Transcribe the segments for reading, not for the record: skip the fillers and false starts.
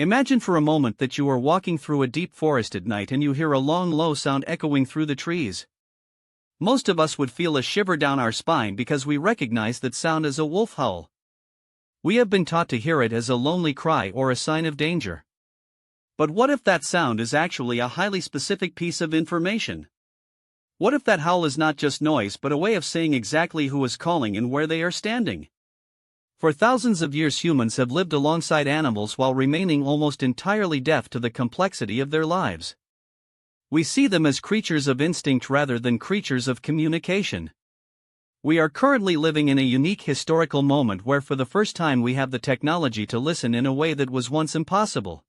Imagine for a moment that you are walking through a deep forest at night and you hear a long low sound echoing through the trees. Most of us would feel a shiver down our spine because we recognize that sound as a wolf howl. We have been taught to hear it as a lonely cry or a sign of danger. But what if that sound is actually a highly specific piece of information? What if that howl is not just noise but a way of saying exactly who is calling and where they are standing? For thousands of years humans have lived alongside animals while remaining almost entirely deaf to the complexity of their lives. We see them as creatures of instinct rather than creatures of communication. We are currently living in a unique historical moment where for the first time we have the technology to listen in a way that was once impossible.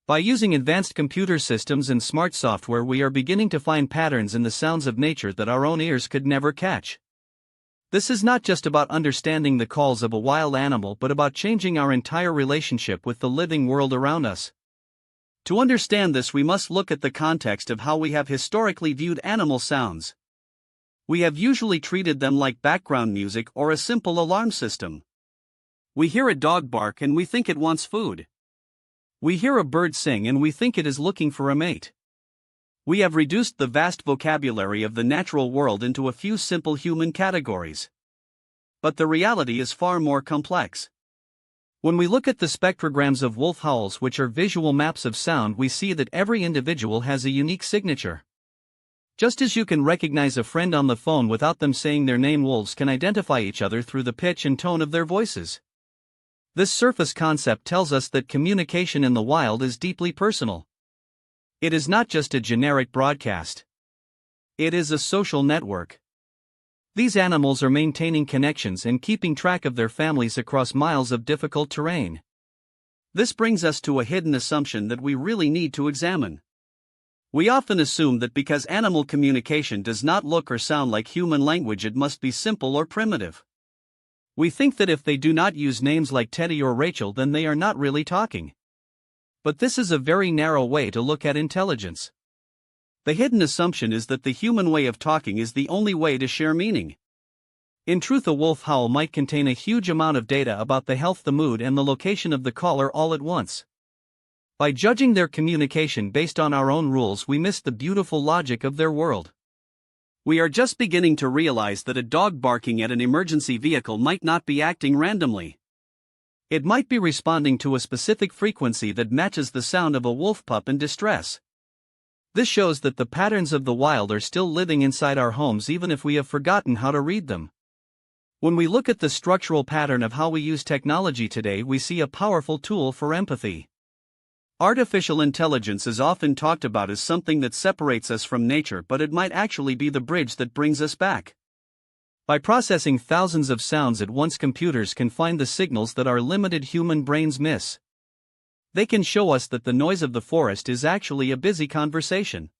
By using advanced computer systems and smart software, we are beginning to find patterns in the sounds of nature that our own ears could never catch. This is not just about understanding the calls of a wild animal but about changing our entire relationship with the living world around us. To understand this, we must look at the context of how we have historically viewed animal sounds. We have usually treated them like background music or a simple alarm system. We hear a dog bark and we think it wants food. We hear a bird sing and we think it is looking for a mate. We have reduced the vast vocabulary of the natural world into a few simple human categories. But the reality is far more complex. When we look at the spectrograms of wolf howls, which are visual maps of sound, we see that every individual has a unique signature. Just as you can recognize a friend on the phone without them saying their name, wolves can identify each other through the pitch and tone of their voices. This surface concept tells us that communication in the wild is deeply personal. It is not just a generic broadcast. It is a social network. These animals are maintaining connections and keeping track of their families across miles of difficult terrain. This brings us to a hidden assumption that we really need to examine. We often assume that because animal communication does not look or sound like human language, it must be simple or primitive. We think that if they do not use names like Teddy or Rachel, then they are not really talking. But this is a very narrow way to look at intelligence. The hidden assumption is that the human way of talking is the only way to share meaning. In truth, a wolf howl might contain a huge amount of data about the health, the mood, and the location of the caller all at once. By judging their communication based on our own rules, we miss the beautiful logic of their world. We are just beginning to realize that a dog barking at an emergency vehicle might not be acting randomly. It might be responding to a specific frequency that matches the sound of a wolf pup in distress. This shows that the patterns of the wild are still living inside our homes even if we have forgotten how to read them. When we look at the structural pattern of how we use technology today, we see a powerful tool for empathy. Artificial intelligence is often talked about as something that separates us from nature, but it might actually be the bridge that brings us back. By processing thousands of sounds at once, computers can find the signals that our limited human brains miss. They can show us that the noise of the forest is actually a busy conversation.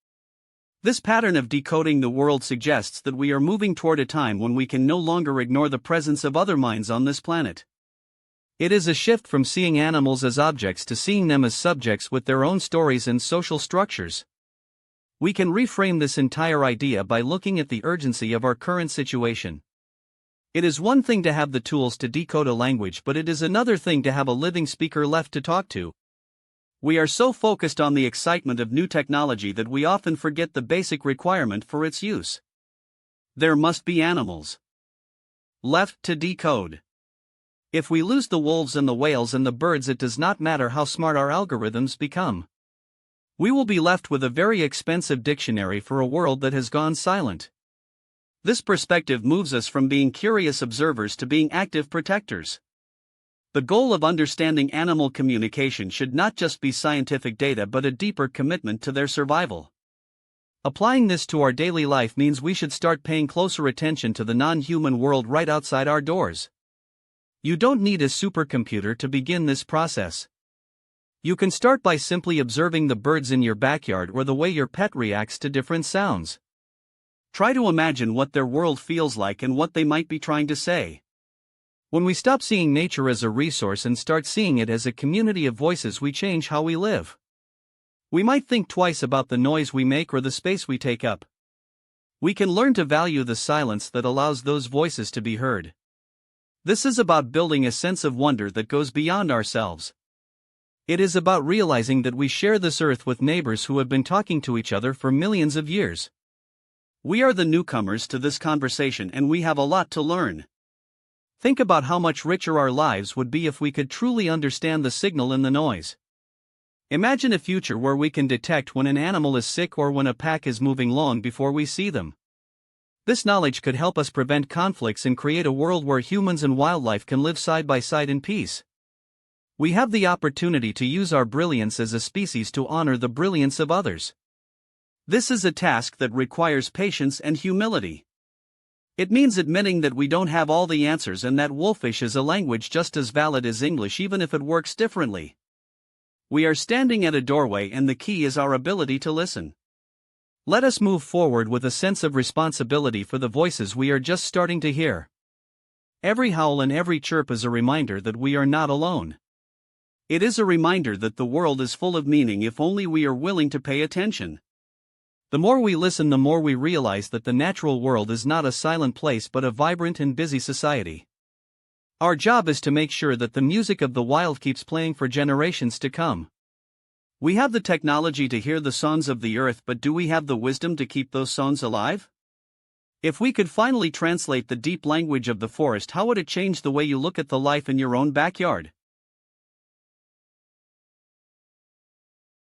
This pattern of decoding the world suggests that we are moving toward a time when we can no longer ignore the presence of other minds on this planet. It is a shift from seeing animals as objects to seeing them as subjects with their own stories and social structures. We can reframe this entire idea by looking at the urgency of our current situation. It is one thing to have the tools to decode a language, but it is another thing to have a living speaker left to talk to. We are so focused on the excitement of new technology that we often forget the basic requirement for its use. There must be animals left to decode. If we lose the wolves and the whales and the birds, it does not matter how smart our algorithms become. We will be left with a very expensive dictionary for a world that has gone silent. This perspective moves us from being curious observers to being active protectors. The goal of understanding animal communication should not just be scientific data but a deeper commitment to their survival. Applying this to our daily life means we should start paying closer attention to the non-human world right outside our doors. You don't need a supercomputer to begin this process. You can start by simply observing the birds in your backyard or the way your pet reacts to different sounds. Try to imagine what their world feels like and what they might be trying to say. When we stop seeing nature as a resource and start seeing it as a community of voices, we change how we live. We might think twice about the noise we make or the space we take up. We can learn to value the silence that allows those voices to be heard. This is about building a sense of wonder that goes beyond ourselves. It is about realizing that we share this earth with neighbors who have been talking to each other for millions of years. We are the newcomers to this conversation and we have a lot to learn. Think about how much richer our lives would be if we could truly understand the signal in the noise. Imagine a future where we can detect when an animal is sick or when a pack is moving long before we see them. This knowledge could help us prevent conflicts and create a world where humans and wildlife can live side by side in peace. We have the opportunity to use our brilliance as a species to honor the brilliance of others. This is a task that requires patience and humility. It means admitting that we don't have all the answers and that wolfish is a language just as valid as English even if it works differently. We are standing at a doorway and the key is our ability to listen. Let us move forward with a sense of responsibility for the voices we are just starting to hear. Every howl and every chirp is a reminder that we are not alone. It is a reminder that the world is full of meaning if only we are willing to pay attention. The more we listen, the more we realize that the natural world is not a silent place but a vibrant and busy society. Our job is to make sure that the music of the wild keeps playing for generations to come. We have the technology to hear the songs of the earth, but do we have the wisdom to keep those songs alive? If we could finally translate the deep language of the forest, how would it change the way you look at the life in your own backyard?